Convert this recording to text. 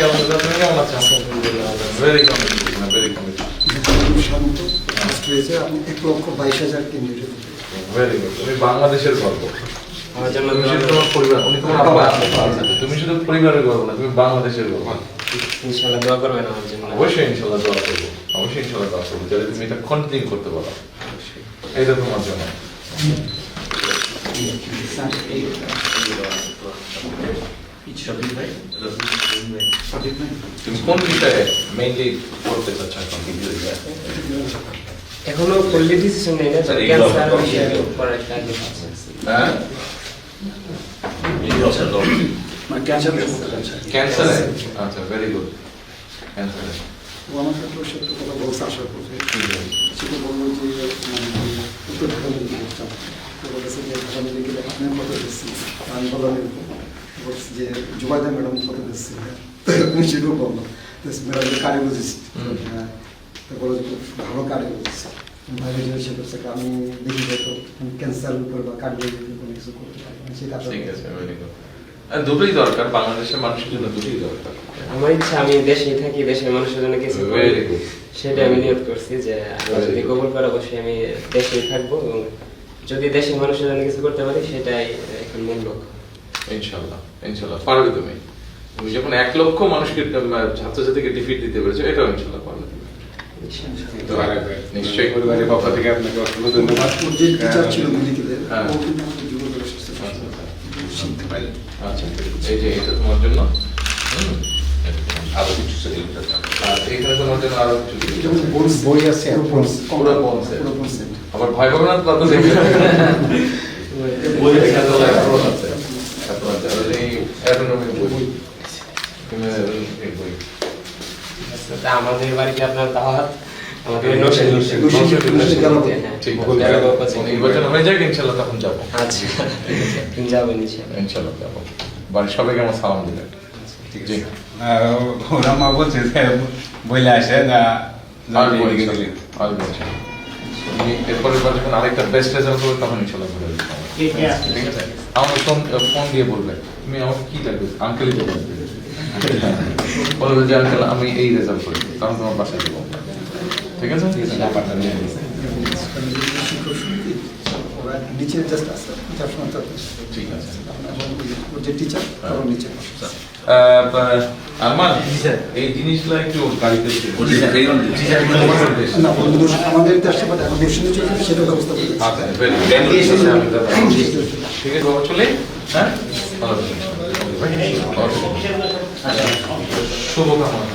কেমন আছেন? আপনি কেমন আছেন? Very committed, very committed. শান্ত হয়েছে আপনি 1,22,000 কেন্দ্রে ভেরি গুড। তুমি বাংলাদেশের গর্ব। আমার জন্য তুমি শুধু তোমার পরিবার, উনি তোমার আব্বা, তুমি শুধু পরিবারের গর্ব না, তুমি বাংলাদেশের গর্ব। ইনশাআল্লাহ দোয়া করবেন আমার জন্য। অবশ্যই ইনশাল্লাহ দোয়া করবো, অবশ্যই ইনশাল্লাহ দোয়া করবো, যাতে তুমি এটা কন্টিনিউ করতে পারো। এটা তোমার জন্য। তুমি কোন বিষয়ে মেইনলি পড়তে চাচ্ছ এখন? এখনো ফুললি ডিসিশন নেই না, স্যার, এগুলো ক্যান্সার আপনার বিষয়ে বিষয়ে। পড়ার একটা আগে আছে। হ্যাঁ, ক্যান্সারে? আচ্ছা, ভেরি গুড। ক্যান্সারে ও আমার সাথে ওর সাথে কথা বলছে আসার পথে সেটা বললো যে উত্তর ঢাকা মেডিকেল চাপ তো বলেছে যে ঢাকা মেডিকেলে আপনার কত দিচ্ছি আমি বললাম বলছি যে জুবাইদা ম্যাডাম কত দিচ্ছি তুমি সেটাও বললো ম্যাডাম কার্ডিওলজিস্ট হ্যাঁ তো বলো যে খুব ভালো কার্ডিওলজিস্ট ভালো সে করছে আমি দেখি হয়তো ক্যান্সারের উপর বা কার্ডিওলজির উপর কিছু করতে পারি সেটা ঠিক আছে, ভেরি গুড। দুটোই দরকার, বাংলাদেশের মানুষের জন্য দুটোই দরকার। আমার ইচ্ছা আমি দেশেই থাকি, দেশের মানুষের জন্য কিছু করি। Very good. সেটা আমি নিয়ত করছি যে আল্লাহ যদি কবুল করে অবশ্যই আমি দেশেই থাকবো এবং যদি দেশের মানুষের জন্য কিছু করতে পারি সেটাই এখন মূল লক্ষ্য। ইনশাল্লাহ, ইনশাল্লাহ পারবে তুমি। তুমি যখন 1 লক্ষ মানুষকে ছাত্রছাত্রীকে ডিফিট দিতে পেরেছো, এটাও ইনশাল্লাহ পারবে তুমি। তো নিশ্চয়ই পরিবারের পক্ষ থেকে আপনাকে অসংখ্য ধন্যবাদ। ওর যে টিচার ছিল মেডিকেলের হ্যাঁ। ও কিন্তু আমাদের যুবক সুস্থ শিখতে পারি আচ্ছা, এই যে এটা তোমার জন্য। আরো কিছু আর এখানে তোমার জন্য আরো কিছু দিতে হবে। বই আছে পুরো bonus এর। পুরো bonus এর। আবার ভয় পাবে না তো, তা তো দেখবে। বই এখানে তো এখন আছে। এখন আছে। আর এই অ্যাটোনমিক বই। তুমি এই বই। তা আমাদের বাড়িতে আপনার দাওয়াত, আমাদের নশে ঠিক আছে। নির্বাচন হয়ে যাক ইনশাল্লাহ, তখন যাবো। আচ্ছা যাবেন ইনশাআল্লাহ। ইনশাল্লাহ যাবো। বাড়ির সবাইকে আমার সালাম দিবেন। জি। ওরা মা বলছে যে বইলে আসে না আসবো ইনশাল্লাহ। আসবো ইনশাল্লাহ। তুমি এরপরের বার যখন আরেকটা বেস্ট রেজাল্ট করবে তখন ইনশাল্লাহ ঘুরে আসবো। ঠিক আছে? আমাকে ফোন দিয়ে বলবে, তুমি আমাকে কি লাগবে, আঙ্কেলই তো বলবে। বলবে যে আঙ্কেল আমি এই রেজাল্ট করেছি, তখন তোমার বাসায় দেবো। ঠিক আছে? নাম্বারটা নিয়ে নিয়েছে। শিক্ষক সমিতি ওরা নিচে জাস্ট আসতে টিচার সমাজ ঠিক আছে। ওর যে টিচার তারও নিচে আরমান, এই জিনিসগুলো একটু গাড়িতে না আমাদের দেশে বাট এখন দর্শনে চলছে সেটা ব্যবস্থা করতে ঠিক আছে বাবা, চলে। হ্যাঁ, ভালো থাকবেন। শুভকামনা।